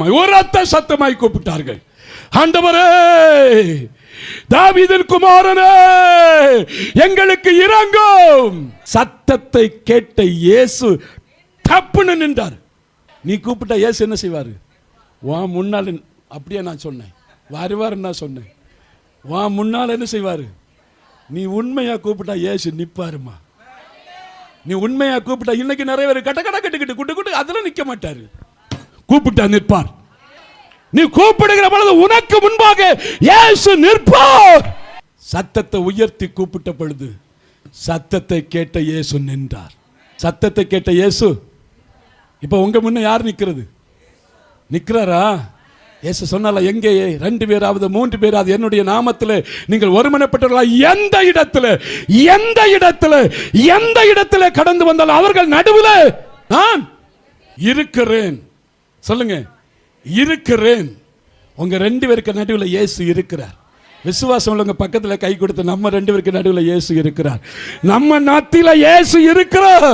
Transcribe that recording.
உரத்த சத்தமாய் கூப்பிட்டார்கள், ஆண்டவரே, தாவீதின் குமாரனே, எங்களுக்கு இரங்கும். சத்தத்தை கேட்ட இயேசு தப்புன்னு நின்றார். நீ கூப்பிட்டா இயேசு என்ன செய்வாரு? வா முன்னால். அப்படியே நான் சொன்னேன், வருவார் நான் சொன்னேன். வா முன்னால் என்ன செய்வாரு? நீ உண்மையா கூப்பிட்டா இயேசு நிப்பாருமா. நீ உண்மையா கூப்பிட்டா, இன்னைக்கு நிறைய பேர் கட்ட கட்ட கட்டுக்கிட்டு குட்டு குட்டு அதுல நிக்க மாட்டாரு, கூப்பிட்டா நிற்பார். நீ கூப்பிடுகிற பொழுது உனக்கு முன்பாக இயேசு நிற்பார். சத்தத்தை உயர்த்தி கூப்பிட்ட பொழுது சத்தத்தை கேட்ட இயேசு நின்றார். சத்தத்தை கேட்ட இயேசு இப்ப உங்க முன்ன யார் நிக்கிறது? நிக்கிறாரா? இயேசு சொன்னால, எங்கே 2 பேராவது 3 பேராவது என்னுடைய நாமத்தில் நீங்கள் ஒருமனப்பட்டவர்களா எந்த இடத்துல கடந்து வந்தாலும் அவர்கள் நடுவில் நான் இருக்கிறேன். சொல்லுங்க, இருக்கிறேன். உங்க 2 பேருக்கு நடுவில் இயேசு இருக்கிறார். விசுவாசம் உள்ளவங்க பக்கத்தில் கை கொடுத்து, நம்ம 2 பேருக்கு நடுவில் இயேசு இருக்கிறார். நம்ம நாத்தில இயேசு இருக்கிறார்.